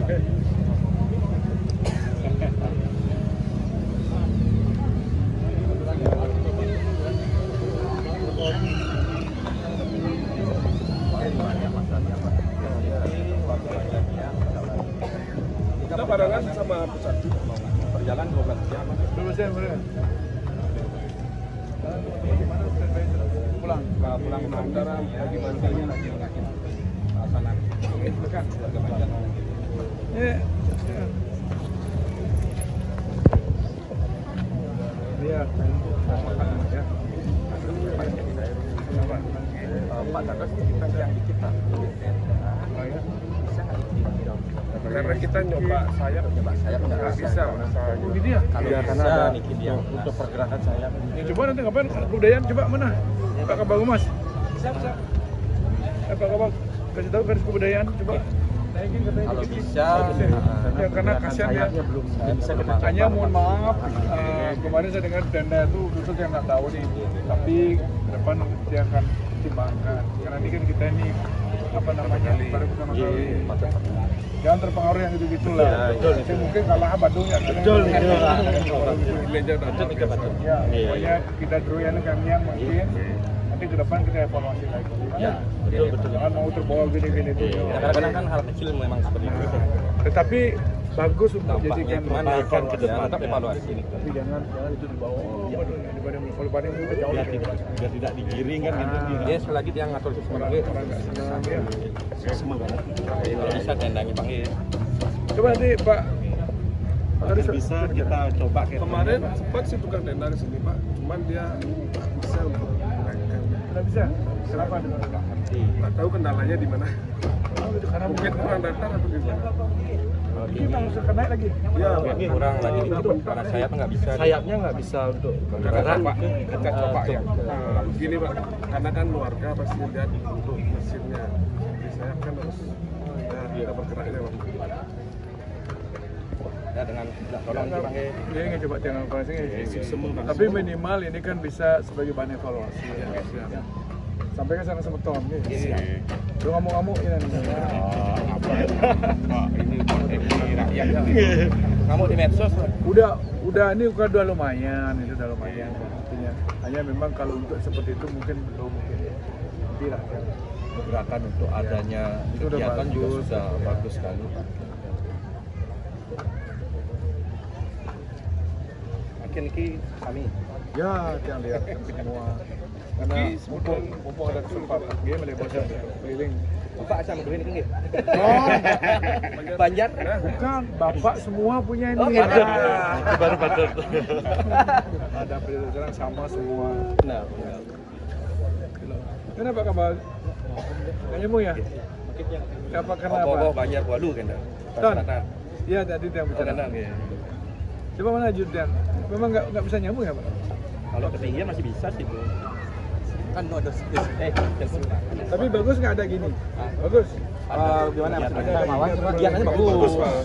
Kita barengan sama pusat berjalan 12 jam. 12 jam bener. Pulang sementara lagi mandinya lagi ngakin pasangan. Bukan keluarga Banjar. Iya. Pak Dagas kita yang dikit Pak. Bisa nggak dikit? Karena kita nyoba sayap nggak bisa. Ini dia. Kalau bisa bikin dia untuk pergerakan sayap. Ya, coba nanti ngapain? Kebudayaan coba mana? Pak Kabang Mas. Bisa. Pak Kabang kasih tahu garis kebudayaan coba. Naikin katanya. Kalau bisa. Ya karena kasihan ya. Belum bisa kita. Hanya mohon maaf, kemarin saya dengar tenda itu khusus yang nggak tahu nih. Tapi ke depan dia akan pertimbangkan. Karena ini kan kita ini apa namanya baru pertama kali. Jangan terpengaruh yang gitu-gitu lah. Saya mungkin kalah Bandung ya. Betul. Ya, pokoknya kita doyan kalian mungkin. Nanti ke depan kita evaluasi lagi. Ya, betul. Jangan mau terbawa gini-gini tuh. Kadang-kadang kan hal kecil memang seperti itu. Tetapi bagus untuk jadikan akan ke depan tetap evaluasi ini. Tapi jangan itu dibawa. Kalau banding itu jauh. Biar tidak digiring kan gitu. Dia sekali lagi dia ngatur sesuatu. Semangat. Bisa tendangnya Bang. Coba nanti Pak. Tadi bisa kita coba kemarin sempat sih tukang tenda di sini Pak, cuman dia bisa untuk menaikkan. Tidak bisa. Kenapa? Nggak tahu kendalanya di mana. Karena Mungkin kurang datar atau gimana. kita harus naik lagi. Ya, kurang lagi karena sayap nggak bisa. Sayapnya nggak bisa untuk karena Pak kita coba ya. Nah, begini Pak, karena kan warga pasti lihat untuk mesinnya. Di sayap kan harus kita bergeraknya Pak. Ya dengan tolong dipanggil. Dia ingin coba channel operasi. Tapi minimal ini kan bisa sebagai bahan evaluasi ya guys ya. Sampai ke sana semeton nih. Lu ngamuk-ngamuk ya nih. Apa? Ini ekonomi rakyat. Ngamuk di medsos. Udah ini udah lumayan, itu udah lumayan artinya. Hanya memang kalau untuk seperti itu mungkin belum tidak ya. gerakan untuk adanya itu udah kegiatan juga bagus. sudah bagus sekali Pak. Makin ki kami. Ya, yang lihat semua. Karena mumpung ada kesempatan dia melebar keliling. Bapak asal begini kan gitu. Oh, Banjar. bukan, Bapak semua punya ini. Oh, ada. Baru betul. Ada perjalanan sama semua. Nah, Kenapa kabar? Nggak nyambung ya? Apa karena apa? Oh, Banjar Walu kan. Ton. Iya, tadi yang bicara. Ya. Coba mana Judan? Memang nggak bisa nyambung ya, Pak? Kalau ketinggian masih bisa sih, Bro. Kan ada Tapi bagus nggak ada gini? Bagus. gimana Mas? Bagiannya bagus Pak.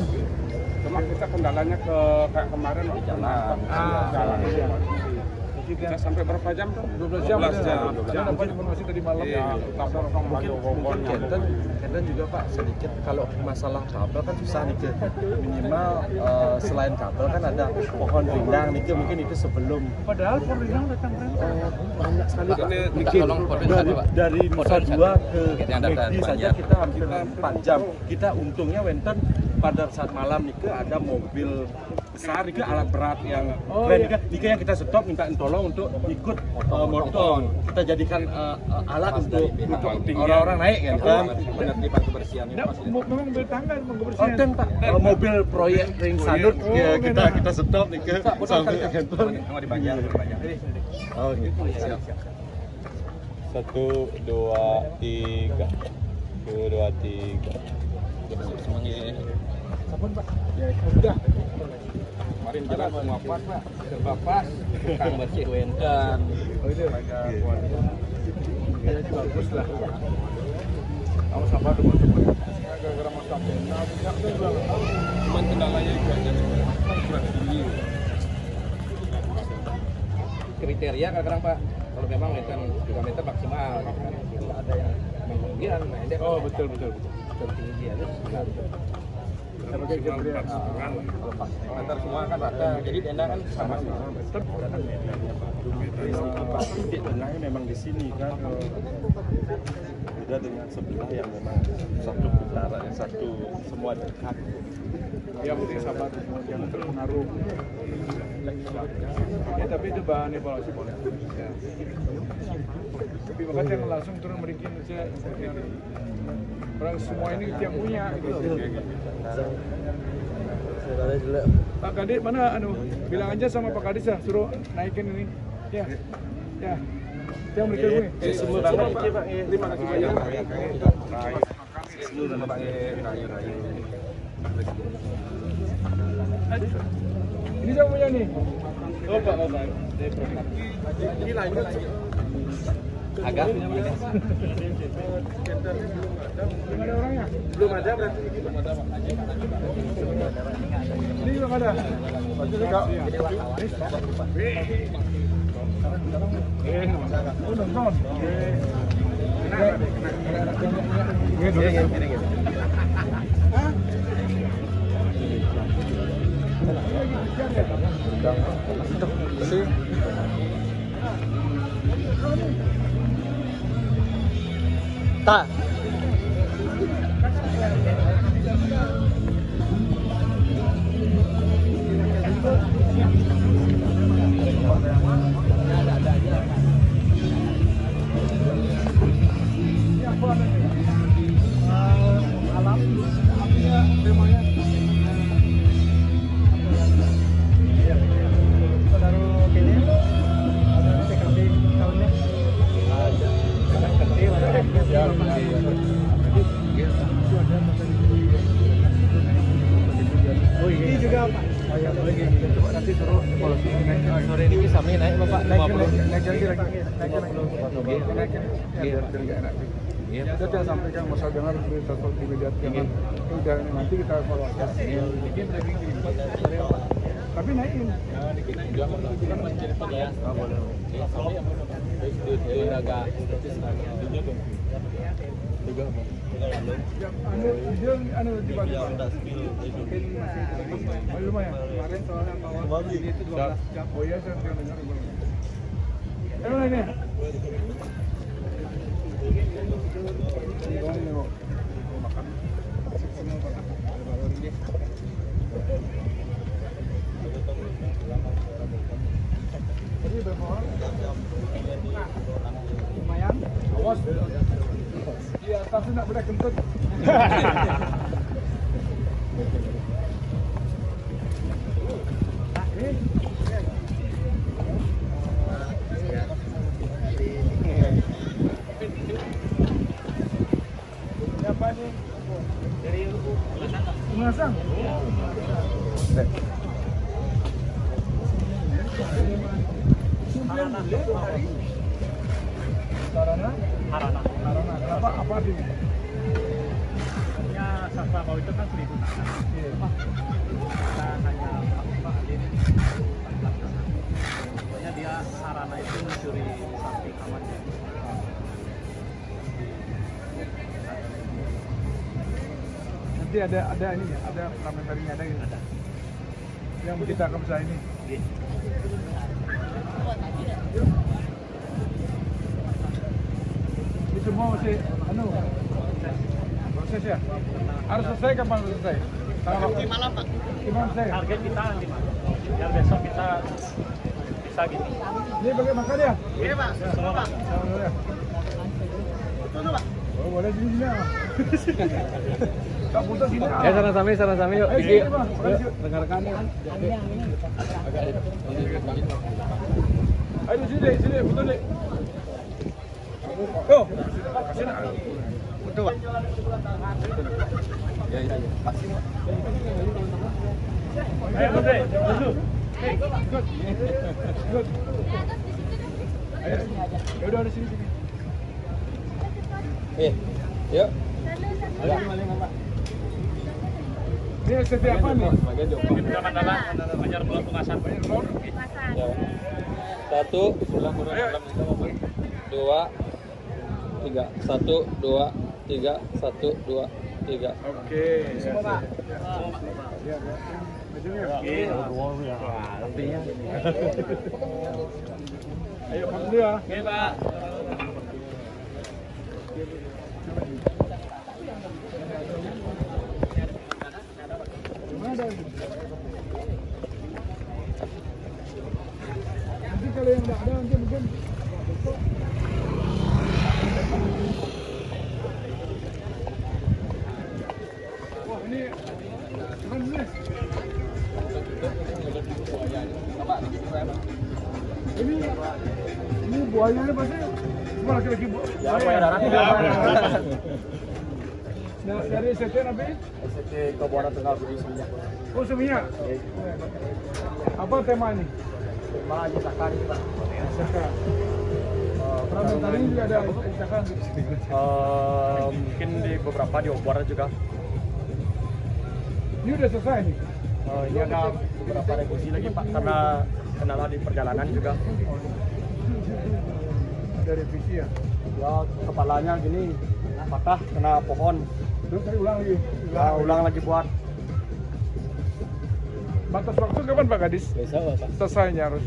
Cuma kita kendalanya ke kayak kemarin di jalan. Jalan. Kita sampai berapa jam tuh? 12 jam. 12 jam. Saya dapat informasi tadi malam. mungkin Kenten juga Pak sedikit kalau masalah kabel kan susah nih Ke. Minimal selain kabel kan ada pohon rindang nih Ke. Mungkin itu sebelum Padahal pohon rindang datang banyak sekali Pak. Minta tolong Dari Nusa Dua ke yang datang Megdi saja Banjar. kita hampir 4 jam. Kita untungnya Wenten pada saat malam nih Ke ada mobil besar nih Ke, alat berat yang keren nih Ke, yang kita stop minta tolong untuk ikut motor. Kita jadikan alat untuk orang-orang naik kan. Penertiban kebersihan ini Memang bertangga kebersihan. Oten Pak, proyek proyek ring sanut ya, kita stop nih Ke sampai ke kantor. di Banjar. Oh gitu. Siap. 1, 2, 3. 1, 2, 3. Sabun Pak. Ya udah. Kemarin jalan semua pas, Pak. Serba pas. Tukang bersih Wenten. Oh itu banyak kualitas. Ya bagus lah. Kamu sabar dulu. Gara-gara mas sampai. Nah, punya tuh juga. Cuman kendalanya juga jadi kurang tinggi. Kriteria kadang-kadang Pak, kalau memang Wenten juga meter maksimal, tidak ada yang kemudian. Oh betul. Tertinggi aja. Antar semua kan rata, jadi tenda kan sama semua. Titik tengahnya memang di sini kan. Beda dengan sebelah yang memang satu putaran, yang satu semua dekat. Yang penting sabar, jangan terpengaruh. Ya, tapi itu bahan evaluasi boleh. Ya. Tapi makanya yang langsung turun berikin saja. Orang semua ini yang punya gitu. Pak Kadis mana bilang aja sama Pak Kadis ya suruh naikin ini. Ya. Ya. Yang mereka gue. Semua banget Pak. Terima kasih banyak. Ini siapa punya nih? Oh Pak. Ini lanjut. Agak Belum ada orangnya? Belum ada berarti. Ini belum ada. Oh nonton. Tak. Ini juga Pak. Nanti suruh evaluasi Sore ini kami naik Bapak 50. naik kita jangan sampaikan masalah dengar berita di media udah nanti kita evaluasi. Tapi naikin. Anu tiba-tiba. Lumayan. Kemarin soalnya awal ini itu 12 jam. Oh iya saya dengar. Emang ini. Lumayan. Awas. Di atas nak boleh kentut. Siapa ni? Dari Pengasang. Sarana? Harana. Kenapa? Apa artinya? Artinya sastra kau itu kan 1000 tangan. Kita hanya apa ini. Pokoknya dia Harana itu mencuri sapi kamannya. Nanti ada ini ya, ada parlamentarinya ada gitu. Yang kita akan bisa ini. Ini semua masih proses ya. Harus selesai kapan selesai? Tanggal 5 malam Pak. Gimana selesai? Target kita 5. Biar besok kita bisa gitu. Ini pakai makan ya? Iya Pak. Semua Pak. Betul Pak. Oh boleh sini ya. Tak putus sini. Ya sana-sami yuk. Iki. Rekan-rekan. Ayo sini betul nih. Tuh. Sini. Betul Pak. Ya itu. Ayo Menteri, dulu. Good. Ayo. Ya udah ada sini. Yuk. Ini STP apa nih? Kita Mandala, Banjar Pulau Tungasan. Ya. 1 2 3 1 2 3 1 2 3 3. Oke. Semua Pak. Ya. Ayo Pak dulu ya. Oke Pak. Nanti kalau yang nggak ada nanti mungkin wah ini keren nih. Ini buayanya pasti semua laki-laki bu. Ya, buaya darat. Nah, dari SCT apa? SCT Kabupaten Tengah Budi Seminyak. Oh Seminyak. Apa tema ini? Tema Isakan Pak. Isakan. Pernah tadi juga ada Isakan. Mungkin di beberapa di Obor juga. Ini udah selesai nih. Ini ada beberapa revisi lagi Pak karena kendala di perjalanan juga. Ada revisi ya. Ya kepalanya gini patah kena pohon. Terus tadi ulang lagi. Ulang lagi buat. Batas waktu kapan Pak Gadis? Besok Pak. Selesainya harus.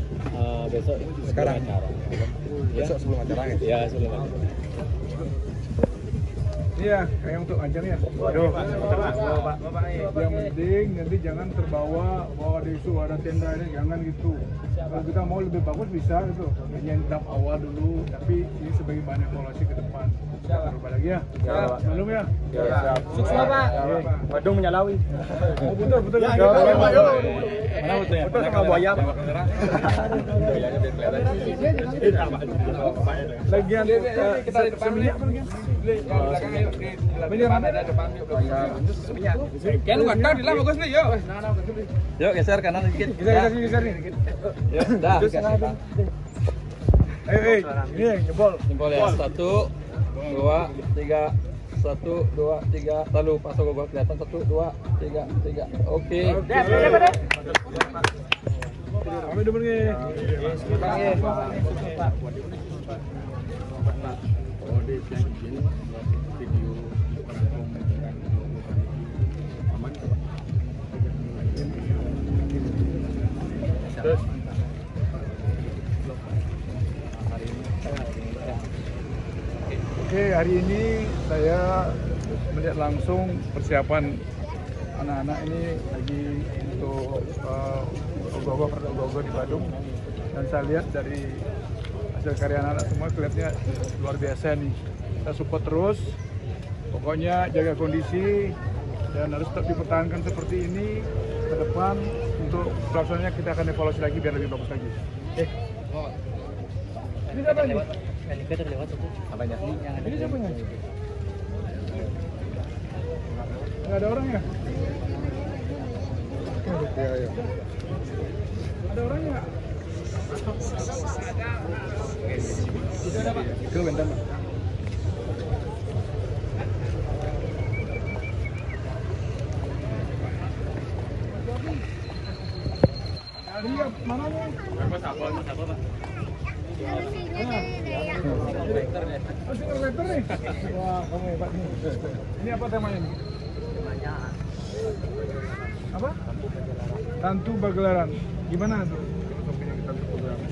Besok sekarang acara. Besok sebelum acara ya? Ya, sebelum acara. Iya, kayak untuk ajarnya. Waduh, Pak. Yang penting nanti jangan terbawa bahwa di isu ada tenda ini, jangan gitu. Kalau kita mau lebih bagus bisa gitu. Hanya tahap awal dulu, tapi ini sebagai bahan evaluasi ke depan. Berubah lagi ya. Belum ya? Ya, sukses Pak. Badung menyalawi. Oh, betul. Mana betul ya? Betul sama buaya Pak. Lagian kita di depan Seminyak apa lagi? Ini mana ada depan yuk. Kan waktu di lah bagus nih, yuk. Yuk geser kanan dikit. Geser nih. Yuk, dah. Ayo, ini jebol. Jempol ya. 1, 2, 3. 1, 2, 3. Lalu pasang gogol kelihatan 1, 2, 3, 3. Oke. Kami demen nih. Oke, hari ini saya melihat langsung persiapan anak-anak ini lagi untuk ogoh-ogoh di Badung, dan saya lihat dari hasil karya anak-anak semua kelihatannya luar biasa nih. Kita support terus, pokoknya jaga kondisi dan harus tetap dipertahankan seperti ini ke depan. Untuk pelaksanaannya kita akan evaluasi lagi biar lebih bagus lagi. Ini siapa nih? Apanya? Ini siapanya? Nggak ada orang ya? Ada orangnya? Itu bentar Pak. Dia mana nih? Mas apa Pak? Masih operator nih? Wah, kamu hebat nih. Ini apa temanya nih? Temanya Apa? Tantu Bagelaran. Gimana tuh filosofinya kita Tantu Bagelaran?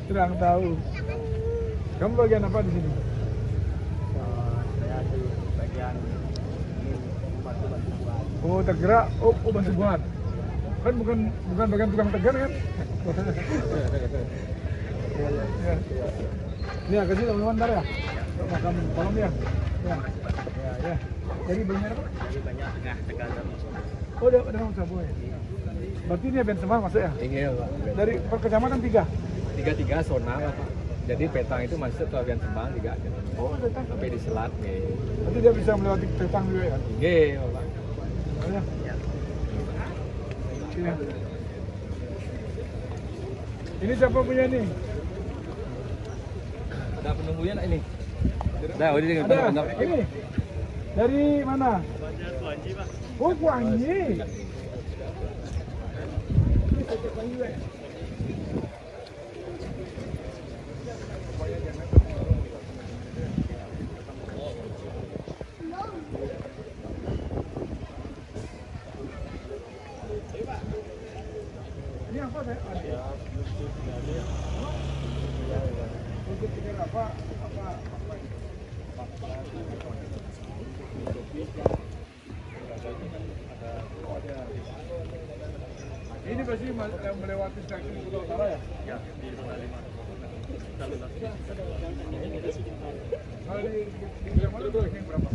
Kurang tahu. Kamu bagian apa di sini? saya di bagian bantu-bantu buat. Oh, tergerak. Oh, bantu buat. Kan bukan bagian tukang tegar kan? Ya. Ini agak sih teman-teman ntar ya. Makan tolong ya. Ya. Jadi banyak apa? Jadi banyak tengah sama semua. Oh, udah kamu sabu ya. Berarti ini Ben Semar masuk ya? Iya Pak. Dari per kecamatan 3. 3 zona lah Pak. Jadi petang itu masuk ke Avian Sembang juga. Oh, Petang. Sampai di Selat nih. Berarti dia bisa melewati Petang juga ya? Iya Pak. Oh, ya. Iya. Ini siapa punya nih? Ada penunggunya nak ini? Dah, udah dengan Ada. Ini. Dari mana? Oh, Kuangyi. yang melewati stasiun Kota Utara ya? Ya, di zona 5. Kalau di Jamal itu ranking berapa?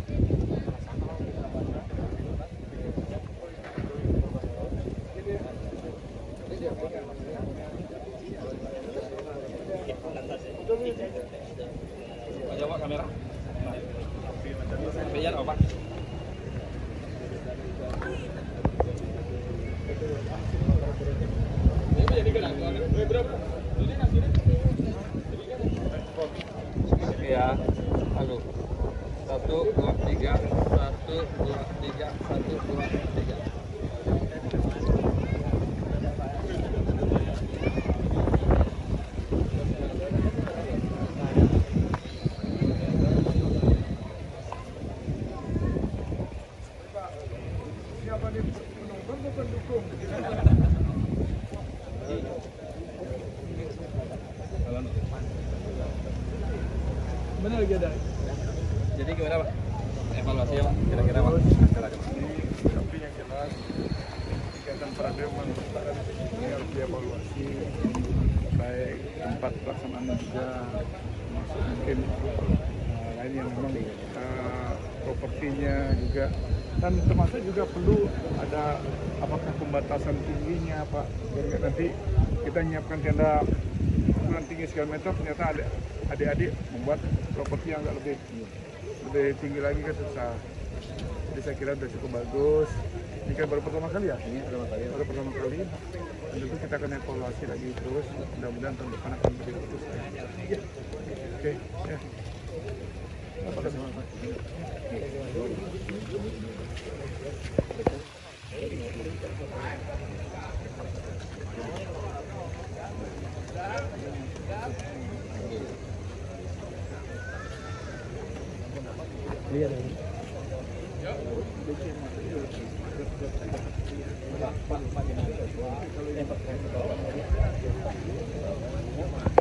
Coba kamera. Biar apa? Ya, halo. 1, 2, 3. 1, 2, 3. 1, 2, 3. Siapa nih penonton atau pendukung? Benar lagi ada. Jadi gimana, Pak? Evaluasi ya, Pak? Kira-kira, Pak? Tapi yang jelas kegiatan Pradewa ini harus dievaluasi, baik tempat pelaksanaan juga, masuk mungkin lain yang memang propertinya juga, dan termasuk juga perlu ada apakah pembatasan tingginya Pak, biar nanti kita menyiapkan tenda ukuran tinggi sekian meter, ternyata ada adik-adik membuat properti yang agak lebih tinggi lagi kan susah. Jadi saya kira sudah cukup bagus. Ini kan baru pertama kali ya? Ini baru pertama kali. Dan tentu kita akan evaluasi lagi terus. Mudah-mudahan tahun depan akan lebih bagus. Oke, ya. Apa kasih? Pak,